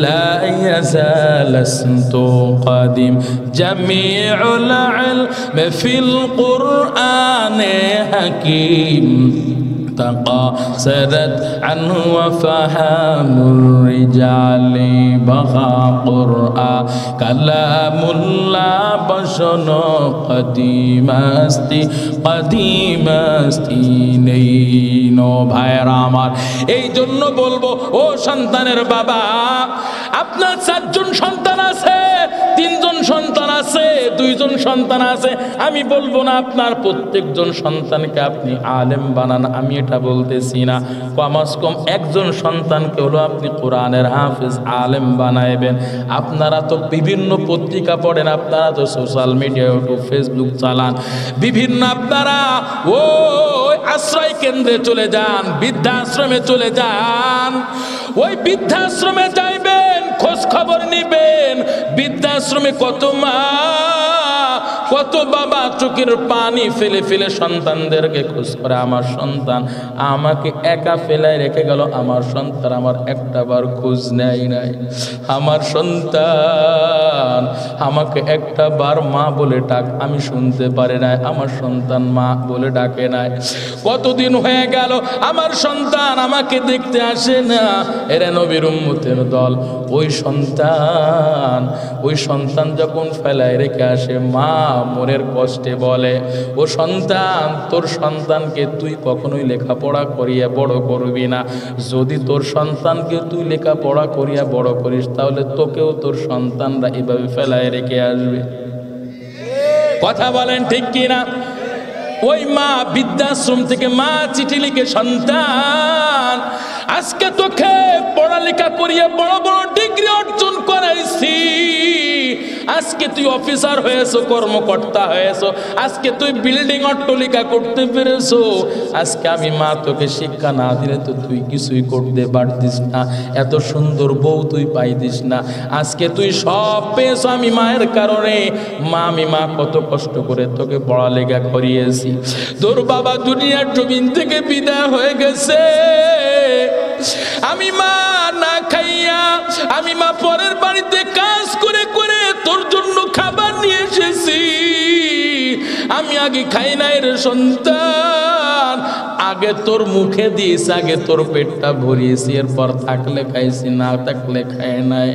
লা ইয়াজালাস্তু কাদিম জামিউল ইলম ফিল কোরআনে হাকিম تقاصرت عنه وفهم الرجال بغى قرآن كلام الله بشن قديم استی নেই নো ভাইরা আমার। এই জন্য বলবো, ও সন্তানের বাবা, আপনার 4 জন সন্তান আছে, 3 জন সন্তান আছে, 2 জন সন্তান আছে, আমি বলবো না আপনার প্রত্যেকজন সন্তানকে আপনি আলেম বানান, আমি এটা বলতেছি না। কমস কম একজন সন্তানকে হলো আপনি কোরআনের হাফেজ আলেম বানাইবেন। আপনারা তো বিভিন্ন পত্রিকা পড়েন, আপনারা তো সোশ্যাল মিডিয়া ইউটিউব ফেসবুক চালান, বিভিন্ন আপনারা ওই আশ্রয় কেন্দ্রে চলে যান, বৃদ্ধাশ্রমে চলে যান, ওই বৃদ্ধাশ্রমে যাইবেন, খোঁজ খবর নিবেন, বৃদ্ধাশ্রমে কত মা কত বাবা চোখের পানি ফেলে ফেলে সন্তানদেরকে খোঁজ করে, আমার সন্তান আমাকে একা ফেলায় রেখে গেল, আমার সন্তান আমার একটাবার খোঁজ নেয় নাই, আমার সন্তান আমাকে একটা বার মা বলে ডাক আমি শুনতে পারি নাই, আমার সন্তান মা বলে ডাকে নাই, কতদিন হয়ে গেল আমার সন্তান আমাকে দেখতে আসে না। এরা নবীর উম্মতের দল, ওই সন্তান যখন ফেলায় রেখে আসে, মা মনের কষ্টে বলে, ও সন্তান, তোর সন্তানকে তুই কখনোই লেখাপড়া করিয়া বড় করবি না, যদি তোর সন্তানকে তুই লেখাপড়া করিয়া বড় করিস তাহলে তোকেও তোর সন্তানরা এভাবে ফেলায় রেখে আসবে। কথা বলেন ঠিক কিনা? ওই মা বৃদ্ধাশ্রম থেকে মা চিঠি লিখে, সন্তান আজকে তোকে পড়ালেখা করিয়া বড় বড় ডিগ্রি অর্জন করাইছি, আজকে তুই অফিসার হয়েছো, কর্মকর্তা হয়েছো, আজকে তুই বিল্ডিং অট্টালিকা করতে পেরেছো, আজকে আমি মা তোকে শিক্ষা না দিলে তো তুই কিছুই করতে পারতিস না, এত সুন্দর বউ তুই পাইতিস না, আজকে তুই সব পেয়েছো আমি মায়ের কারণে। আমি মা কত কষ্ট করে তোকে পড়ালেখা করিয়েছি, তোর বাবা দুনিয়ার জমিন থেকে বিদায় হয়ে গেছে, আমি মা না খাইয়া, আমি মা পরের বাড়িতে কাজ করে করে তোর জন্য খাবার নিয়ে এসেছি, আমি আগে খাই নাই রে সন্তান, আগে তোর মুখে দিয়েছি, আগে তোর পেটটা ভরিয়েছি, এরপর থাকলে খাইছি, না থাকলে খাই নাই।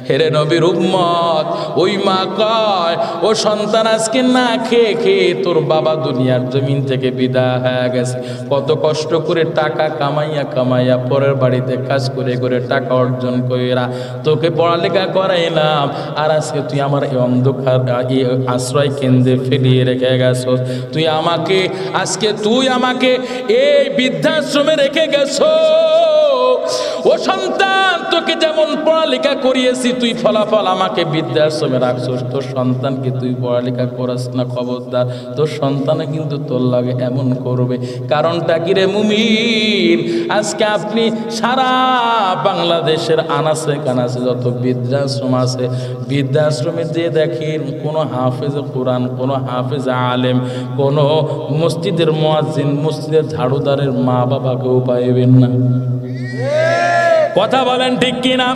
হেরে নবীর উম্মত, ওই মা কয়, ও সন্তান আজকে না খেয়ে খেয়ে তোর বাবা দুনিয়ার জমিন থেকে বিদায় হয়ে গেছে, কত কষ্ট করে টাকা কামাইয়া কামাইয়া পরের বাড়িতে কাজ করে করে টাকা অর্জন কইরা তোকে পড়ালেখা করাইলাম, আর আজকে তুই আমার এই অন্ধকার এই আশ্রয় কেন্দ্রে ফেলিয়ে রেখে গেছ, তুই আমাকে আজকে তুই আমাকে এই বৃদ্ধাশ্রমে রেখে গেছো। ও সন্তান, তোকে যেমন পড়ালেখা করিয়েছি তুই ফলাফল আমাকে বৃদ্ধাশ্রমে রাখছস, তোর সন্তানকে তুই পড়ালেখা করাস না, খবরদার, তোর সন্তানে কিন্তু তোর লাগে এমন করবে। কারণটা কি রে মুমিন? আজকে আপনি সারা বাংলাদেশের আনাচে কানাচে যত বৃদ্ধাশ্রম আছে, বৃদ্ধাশ্রমে যে দেখেন কোনো হাফেজ কোরআন, কোনো হাফেজ আলেম, কোনো মসজিদের মুয়াজ্জিন, মসজিদের ঝাড়ুদারের মা বাবাকেও পাইবেন না। কথা বলেন ঠিক কিনা?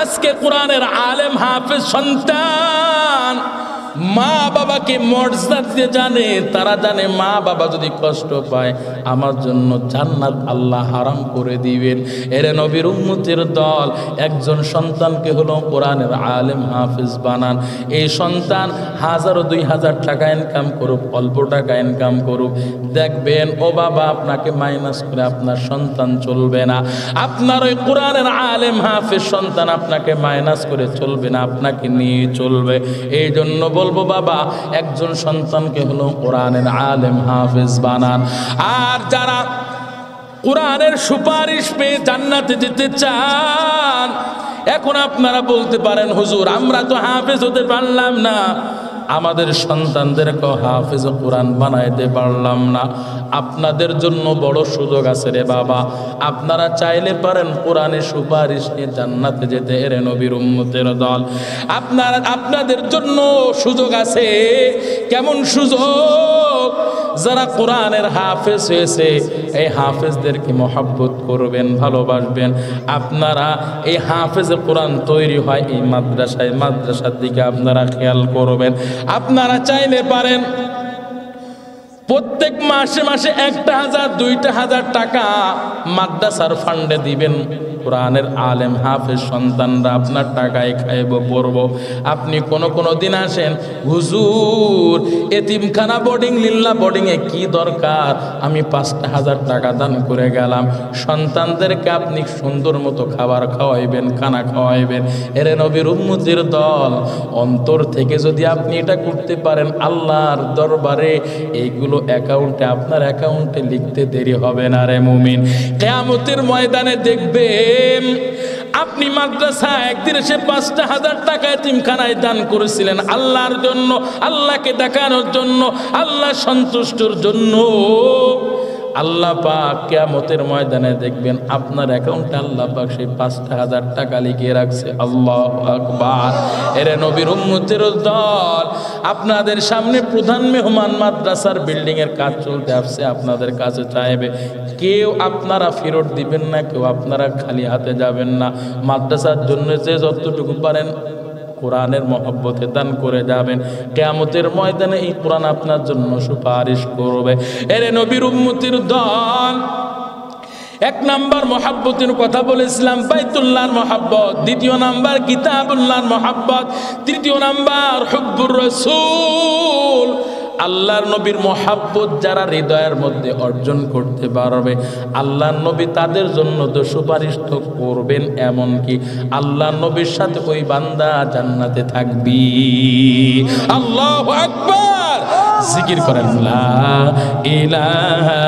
আজকে কোরআনের আলেম হাফেজ সন্তান মা বাবাকে মর্যাদা দিতে জানে, তারা জানে মা বাবা যদি কষ্ট পায় আমার জন্য জান্নাত আল্লাহ হারাম করে দিবেন। এরে নবীর উম্মতের দল, একজন সন্তানকে হলো কোরআনের আলেম হাফেজ বানান। এই সন্তান 1000-2000 টাকা ইনকাম করুক, অল্প টাকা ইনকাম করুক, দেখবেন ও বাবা আপনাকে মাইনাস করে আপনার সন্তান চলবে না, আপনার ওই কোরআনের আলেম হাফেজ সন্তান আপনাকে মাইনাস করে চলবে না, আপনাকে নিয়ে চলবে। এই জন্য বলবো বাবা, একজন সন্তানকে হলো কোরআনের আলেম হাফেজ বানান। আর যারা কোরআনের সুপারিশ পেয়ে জান্নাতে যেতে চান। এখন আপনারা বলতে পারেন, হুজুর আমরা তো হাফেজ হতে পারলাম না, আমাদের সন্তানদেরকে হাফেজ কোরআন বানাইতে পারলাম না। আপনাদের জন্য বড় সুযোগ আছে রে বাবা। আপনারা চাইলে পারেন কোরআনের সুপারিশ নিয়ে জান্নাতে যেতে, এরে নবীর উম্মতের দল। আপনাদের জন্য সুযোগ আছে। কেমন সুযোগ? যারা কোরআনের হাফেজ হয়েছে এই হাফেজদেরকে মহব্বত করবেন, ভালোবাসবেন। আপনারা এই হাফেজ কোরআন তৈরি হয় এই মাদ্রাসার দিকে আপনারা খেয়াল করবেন। আপনারা চাইলে পারেন প্রত্যেক মাসে মাসে 1,000 2,000 টাকা মাদ্রাসার ফান্ডে দিবেন। কোরআনের আলেম হাফেজ সন্তানরা আপনার টাকায় খাইব পড়ব। আপনি কোনো দিন আসেন, হুজুর এতিমখানা বোর্ডিং লিল্লা বোর্ডিংয়ে কি দরকার, আমি 5,000 টাকা দান করে গেলাম। সন্তানদেরকে আপনি সুন্দর মতো খাবার খাওয়াইবেন, খানা খাওয়াইবেন। এরে নবীর উম্মতের দল, অন্তর থেকে যদি আপনি এটা করতে পারেন, আল্লাহর দরবারে এইগুলো আপনার অ্যাকাউন্টে লিখতে দেরি হবে না রে মুমিন। কিয়ামতের ময়দানে দেখবেন আপনি মাদ্রাসা একদিন এসে 5,000 টাকা এতিমখানায় দান করেছিলেন আল্লাহর জন্য, আল্লাহকে দেখানোর জন্য, আল্লাহ সন্তুষ্টর জন্য। আল্লাহ পাক কিয়ামতের ময়দানে দেখবেন আপনার অ্যাকাউন্টে আল্লাহ পাক সেই 5,000 টাকা লিখে রাখছে। আল্লাহু আকবার। এরে নবীর উম্মতের দল, আপনাদের সামনে প্রধান মেহমান মাদ্রাসার বিল্ডিং এর কাজ চলতে আসছে, আপনাদের কাছে চাইবে। কেউ আপনারা ফেরত দিবেন না, কেউ আপনারা খালি হাতে যাবেন না। মাদ্রাসার জন্য যে যতটুকু পারেন কোরআনের মহব্বতে দান করে যাবেন। কিয়ামতের ময়দানে এই কোরআন আপনার জন্য সুপারিশ করবে। এরে নবীর উম্মতের দল, 1 নাম্বার মহব্বতের কথা বলেছিলাম, বাইতুল্লাহর মহব্বত। 2য় নাম্বার কিতাবুল্লাহর মহব্বত। 3য় নাম্বার হুব্বুর রাসূল। আল্লাহর নবীর মহব্বত যারা হৃদয়ের মধ্যে অর্জন করতে পারবে, আল্লাহর নবী তাদের জন্য তো সুপারিশ তো করবেন, এমনকি আল্লাহর নবীর সাথে ওই বান্দা জান্নাতে থাকবি। আল্লাহু আকবার। জিকির করেন লা ইলাহা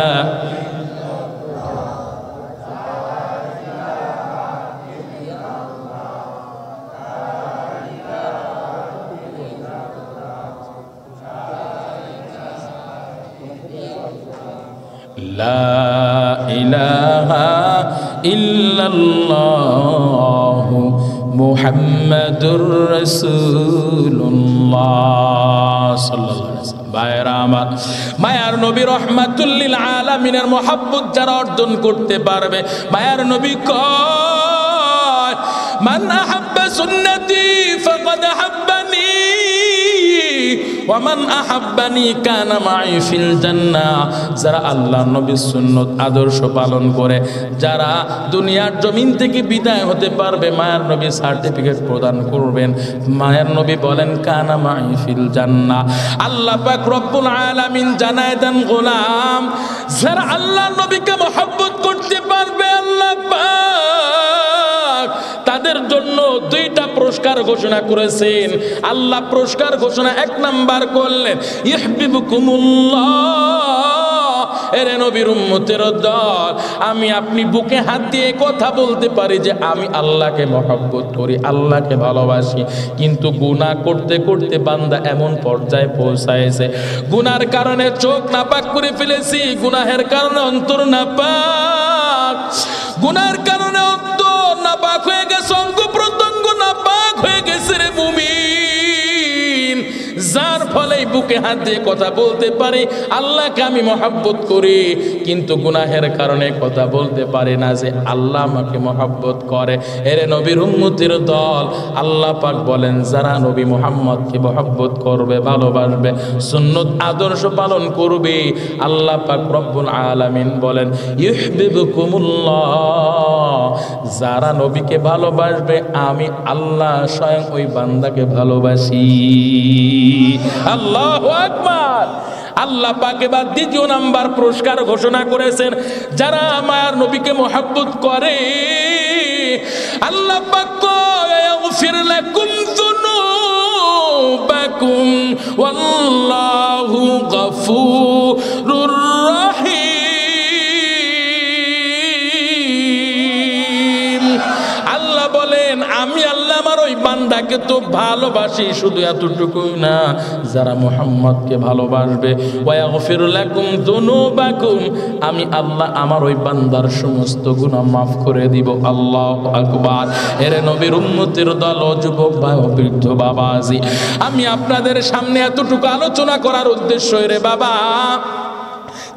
লা ইলাহা ইল্লাল্লাহু মুহাম্মাদুর রাসূলুল্লাহ সাল্লাল্লাহু আলাইহি ওয়াসাল্লাম। ভাইরা আমার, মায়ার নবী রাহমাতুল লিল আলামিনের মহব্বত যারা অর্জন করতে পারবে, মায়ার নবী কয় মান আহাব্বা সুন্নতি ফাকাদ আহাব্বানি ওয়া মান আহাব্বানি কানা মাই ফিল জান্নাহ। যারা আল্লাহর নবীর সুন্নত আদর্শ পালন করে, যারা দুনিয়ার জমিন থেকে বিদায় হতে পারবে, মায়ার নবী সার্টিফিকেট প্রদান করবেন। মায়ার নবী বলেন কানা মাই ফিল জান্নাহ। আল্লাহ পাক রব্বুল আলামিন জানায় দেন, গোলাম যারা আল্লাহর নবীকে মহব্বত করতে পারবে, আল্লাহ পাক তাদের জন্য 2টা পুরস্কার ঘোষণা করেছেন। আল্লাহ পুরস্কার ঘোষণা 1 নাম্বার করলেন, ইহবিবুকুমুল্লাহ। এরে নবীর উম্মতের দল, আমি আপনি বুকে হাত দিয়ে কথা বলতে পারি যে আমি আল্লাহকে মহব্বত করি, আল্লাহকে ভালোবাসি, কিন্তু গুনাহ করতে করতে বান্দা এমন পর্যায়ে পৌঁছায়ছে, গুনার কারণে চোখ নাপাক করে ফেলেছি, গুনাহের কারণে অন্তর নাপাক, গুনার কারণে অন্তর নাপাক হয়ে গেছে, অঙ্গ প্রত্যঙ্গ নাপাক হয়ে গেছে রে মুমিন। যার ফলে বুকে হাত দিয়ে কথা বলতে পারি আল্লাহকে আমি মহব্বত করি, কিন্তু গুনাহের কারণে কথা বলতে পারি না যে আল্লাহ আমাকে মহব্বত করে। এরে নবীর উম্মতের দল, আল্লাহ পাক বলেন যারা নবী মুহাম্মদকে মহব্বত করবে, ভালোবাসবে, সুন্নত আদর্শ পালন করবে, আল্লাহ পাক রব্বুল আলামিন বলেন ইউহিব্বুকুমুল্লাহ। যারা নবীকে ভালোবাসবে আমি আল্লাহ স্বয়ং ওই বান্দাকে ভালোবাসি। আল্লাহু আকবার। আল্লাহ পাক এবার 2য় নাম্বার পুরস্কার ঘোষণা করেছেন, যারা মায়ার নবীকে মহব্বত করে, আল্লাহ পাক কয় ইয়াগফির লাকুম যুনুবাকুম ওয়াল্লাহু গফুরুর রহিম। আল্লাহকে তো ভালোবাসি, শুধু এতটুকুই না, যারা মুহাম্মদকে ভালোবাসবে ওয়াগফির লাকুম যুনুবাকুম, আমি আল্লাহ আমার ওই বান্দার সমস্ত গুনাহ মাফ করে দিব। আল্লাহু আকবার। এর নবীর উম্মতের দল, যুবক ভাই ও বৃদ্ধ বাবাজি, আমি আপনাদের সামনে এতটুকু আলোচনা করার উদ্দেশ্য রে বাবা,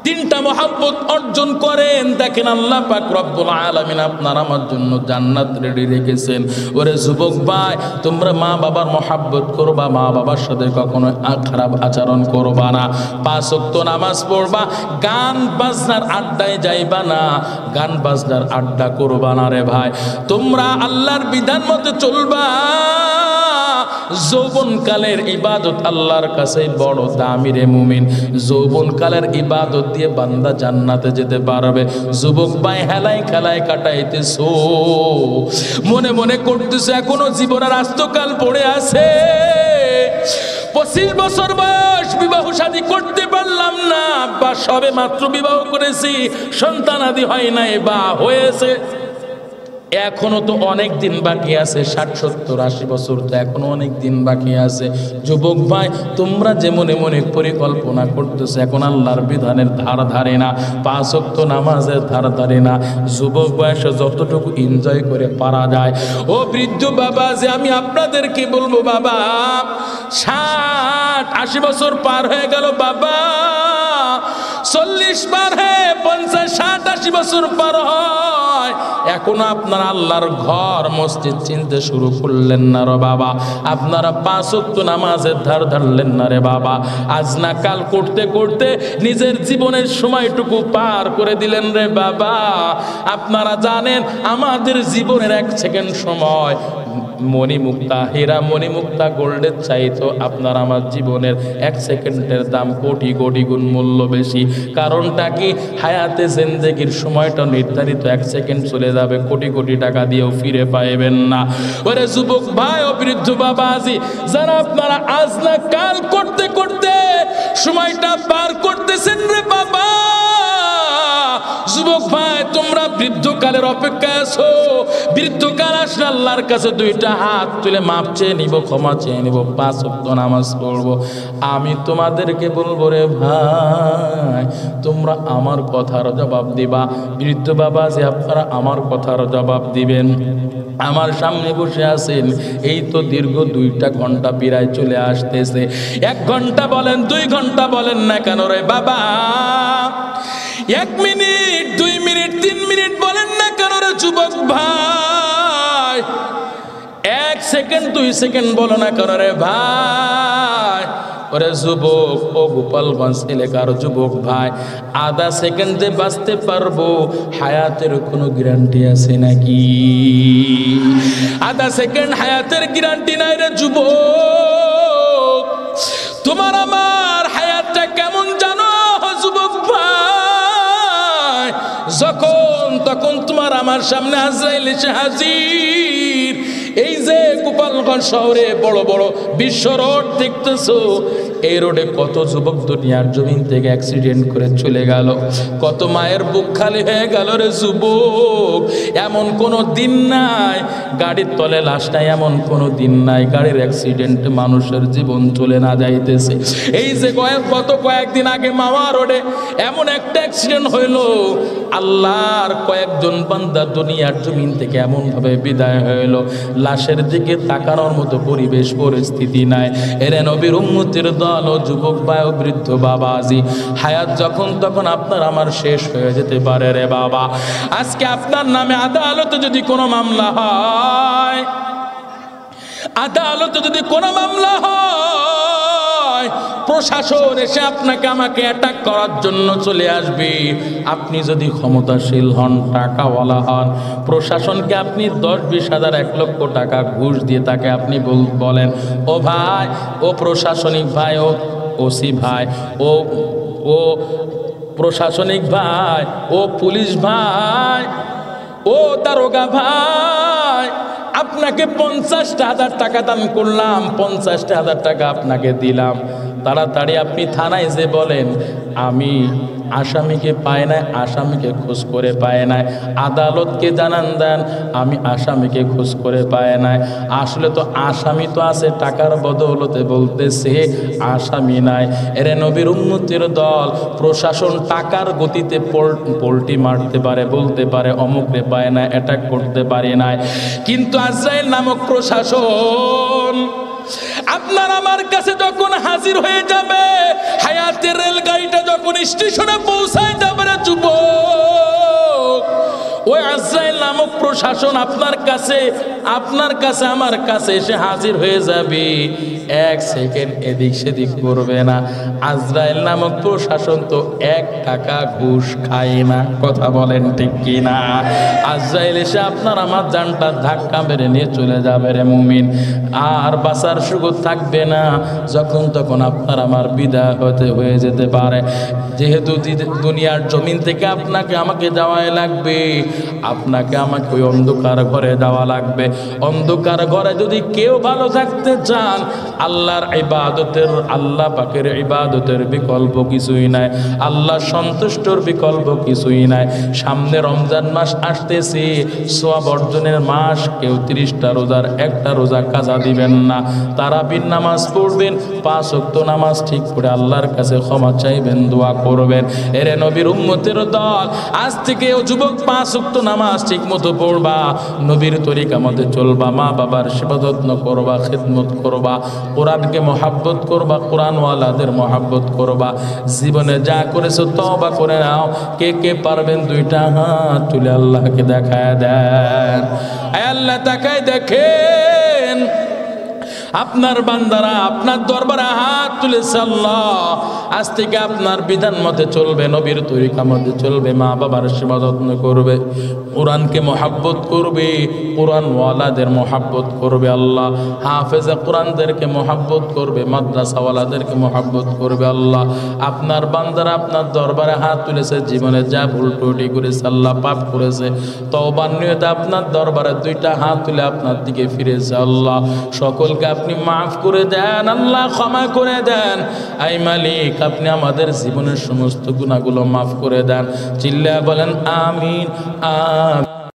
তিনটা মহব্বত অর্জন করেন। দেখেন আল্লাহ পাক রব্বুল আলামিন আপনার আমার জন্য জান্নাত রেডি রেখেছেন। ওরে যুবক ভাই, তোমরা মা বাবার মহব্বত করবা, মা বাবার সাথে কখনো খারাপ আচরণ করবা না, 5 ওয়াক্ত নামাজ পড়বা, গান বাজনার আড্ডায় যাইবা না, গান বাজনার আড্ডা করবা না রে ভাই। তোমরা আল্লাহর বিধান মতো চলবা। যৌবনকালের ইবাদত আল্লাহর কাছে বড় দামি রে মুমিন। যৌবনকালের ইবাদত দিয়ে বান্দা জান্নাতে যেতে পারবে। যুবক ভাই হেলাই খেলায় কাটাইতেছো, মনে মনে করতেছো এখনো জীবনের আস্তকাল পড়ে আছে, 25 বছর বয়স, বিবাহ শাদী করতে পারলাম না, বা সবে মাত্র বিবাহ করেছি, সন্তানাদি হয় নাই বা হয়েছে, এখনো তো অনেক দিন বাকি আছে, 60, 70, 80 বছর তো এখনো অনেক দিন বাকি আছে। যুবক ভাই, তোমরা যে মনে মনে পরিকল্পনা করতেছো এখন আল্লাহর বিধানের ধার ধারে না, 5 ওয়াক্ত নামাজের ধার ধারে না, যুবক বয়সে যতটুকু এনজয় করে পারা যায়। ও বৃদ্ধ বাবা, যে আমি আপনাদেরকে বলবো বাবা, 60, 80 বছর পার হয়ে গেল বাবা, 40 পার হয়ে 50, 60, 80 বছর পার হয়, এখনো আপনারা আল্লাহর ঘর মসজিদ চিনতে শুরু করলেন না রে বাবা। আপনারা 5 ওয়াক্ত নামাজের ধার ধারলেন না রে বাবা। আজ না কাল করতে করতে নিজের জীবনের সময়টুকু পার করে দিলেন রে বাবা। আপনারা জানেন আমাদের জীবনের 1 সেকেন্ড সময় মণিমুক্তা, হীরা মণিমুক্তা গোল্ডের চাইতো আপনার আমার জীবনের 1 সেকেন্ডের দাম কোটি কোটি গুণ মূল্য বেশি। কারণটা কি? হায়াতে জিন্দেগির সময়টা নির্ধারিত, 1 সেকেন্ড চলে যাবে, কোটি কোটি টাকা দিয়েও ফিরে পাইবেন না। ওরে যুবক ভাই ও বৃদ্ধ বাবাজি, যারা আপনারা আজ না কাল করতে করতে সময়টা পার করতেছেন রে বাবা, যুবক ভাই তোমরা বৃদ্ধকালের অপেক্ষায় আছো। বৃদ্ধকাল আসলে আল্লাহর কাছে 2টা হাত তুলে মাপ চেয়ে নিব, ক্ষমা চেয়ে নিব, 5 ওয়াক্ত নামাজ পড়বো। আমি তোমাদেরকে বলবো রে ভাই, তোমরা আমার কথার জবাব দিবা। বৃদ্ধ বাবা যে আপনারা আমার কথার জবাব দিবেন। আমার সামনে বসে আছেন, এই তো দীর্ঘ 2টা ঘন্টা প্রায় চলে আসতেছে। 1 ঘন্টা বলেন, 2 ঘন্টা বলেন না কেন রে বাবা, 1 মিনিট, 2 মিনিট, 3 মিনিট বলেন না কেন রে যুবক ভাই, 1 সেকেন্ড 2 সেকেন্ড বলো না কেন রে ভাই। ওরে যুবক, ও গোপালগঞ্জ এলাকার যুবক ভাই, আধা সেকেন্ডে বাঁচতে পারবো, হায়াতের কোনো গ্যারান্টি আছে নাকি? আধা সেকেন্ড হায়াতের গ্যারান্টি নাই রে যুবক। তোমার আমার হায়াতটা কেমন জানো যুবক ভাই? যখন তখন তোমার আমার সামনে আজরাইল এসে হাজির। এই যে গোপালগঞ্জ শহরে বড় বড় বিশ্ব রোড দেখতেছো, এই রোডে কত যুবক দুনিয়ার জমিন থেকে অ্যাক্সিডেন্ট করে চলে গেল, কত মায়ের বুক খালি হয়ে গেল রে যুবক। এমন কোনো দিন নাই গাড়ির তলে লাশ নাই, এমন কোনো দিন নাই গাড়ির অ্যাক্সিডেন্টে মানুষের জীবন চলে না যাইতেছে। এই যে গত কয়েকদিন আগে মাওয়া রোডে এমন একটা অ্যাক্সিডেন্ট হইল, আল্লাহর কয়েকজন বান্দা দুনিয়ার জমিন থেকে এমনভাবে বিদায় হইল, লাশের দিকে তাকানোর মতো পরিবেশ পরিস্থিতি নাই। এরে নবীর উম্মতের দল ও যুবক ভাই ও বৃদ্ধ বাবাজি, হায়াত যখন তখন আপনার আমার শেষ হয়ে যেতে পারে রে বাবা। আজকে আপনার নামে আদালতে যদি কোনো মামলা হয়, আদালতে যদি কোনো মামলা হয়, প্রশাসন এসে আপনাকে আমাকে অ্যাটাক করার জন্য চলে আসবে। আপনি যদি ক্ষমতাশীল হন, টাকাওয়ালা হন, প্রশাসনকে আপনি 10-20 হাজার 1 লক্ষ টাকা ঘুষ দিয়ে তাকে আপনি বলেন, ও ভাই, ও প্রশাসনিক ভাই, ও ওসি ভাই, ও প্রশাসনিক ভাই, ও পুলিশ ভাই, ও দারোগা ভাই, আপনাকে 50,000 টাকা দান করলাম, 50,000 টাকা আপনাকে দিলাম। তাড়াতাড়ি আপনি থানায় যে বলেন আমি আসামিকে পায় নাই, আসামিকে খোঁজ করে পায় নাই। আদালতকে জানান দেন আমি আসামিকে খোঁজ করে পায় নাই। আসলে তো আসামি তো আছে, টাকার বদৌলতে বলতেছে আসামি নাই। এরে নবীর উম্মতের দল, প্রশাসন টাকার গতিতে পোল্টি মারতে পারে, বলতে পারে অমুকরে পায় না, অ্যাটাক করতে পারে নাই, কিন্তু আজরাইল নামক প্রশাসন আপনার আমার কাছে যখন হাজির হয়ে যাবে, হায়াতের রেলগাড়িটা যখন স্টেশনে পৌঁছায় যাবে রে যুবক, ওই আজরাইল নামক প্রশাসন আপনার কাছে আমার কাছে এসে হাজির হয়ে যাবে। এক সেকেন্ড এদিক সেদিক করবে না। আজরাইল নামক প্রশাসন তো 1 টাকা ঘুষ খায় না, কথা বলেন ঠিক কি না? আজরাইল এসে আপনার আমার জানটা ধাক্কা মেরে নিয়ে চলে যাবে রে মুমিন, আর বাঁচার সুযোগ থাকবে না। যখন তখন আপনার আমার বিদায় হয়ে যেতে পারে। যেহেতু দুনিয়ার জমিন থেকে আপনাকে আমাকে যাওয়াই লাগবে, আপনাকে আমাকে ওই অন্ধকার ঘরে যাওয়া লাগবে। অন্ধকার ঘরে যদি কেউ ভালো থাকতে চান, আল্লাহর ইবাদতের, আল্লাহ পাকের ইবাদতের বিকল্প কিছুই নাই, আল্লাহ সন্তুষ্টর বিকল্প কিছুই নাই। সামনে রমজান মাস আসতেছে, সওয়াব অর্জনের মাস। কেউ 30টা রোজার 1টা রোজা কাজা দিবেন না, তারাবির নামাজ পড়বেন, 5 ওয়াক্ত নামাজ ঠিক করে আল্লাহর কাছে ক্ষমা চাইবেন, দোয়া করবেন। এরে নবীর উম্মতের দল, আজ থেকে ও যুবক 5 ওয়াক্ত নামাজ ঠিক মতো পড়বা, নবীর তরিকা মতে চলবা, মা বাবার সেবা যত্ন করবা, খিদমত করবা, কোরআনকে মহাব্বত করবা, কোরআনওয়ালাদের মহাব্বত করবা। জীবনে যা করেছো তওবা করে নাও। কে কে পারবেন 2টা হাত তুলে আল্লাহকে দেখায় দেন। আল্লাহ তাকায় দেখেন আপনার বান্দারা আপনার দরবারে হাত তুলেছে। আল্লাহ আজ থেকে আপনার বিধান মতে চলবে, নবীর তরিকা মতে চলবে, মা বাবার সেবা যত্ন করবে, কোরআনকে মহাব্বত করবে, কোরআনওয়ালাদের মহাব্বত করবে। আল্লাহ হাফেজে কোরআনদেরকে মহাব্বত করবে, মাদ্রাসাওয়ালাদেরকে মহাব্বত করবে। আল্লাহ আপনার বান্দারা আপনার দরবারে হাত তুলেছে, জীবনে যা ভুল ত্রুটি করেছে, আল্লাহ পাপ করেছে, তওবার নিয়তে আপনার দরবারে 2টা হাত তুলে আপনার দিকে ফিরেছে। আল্লাহ সকলকে আপনি মাফ করে দেন, আল্লাহ ক্ষমা করে দেন। আই মালিক আপনি আমাদের জীবনের সমস্ত গুনাহগুলো মাফ করে দেন। চিল্লায়া বলেন আমিন আমিন।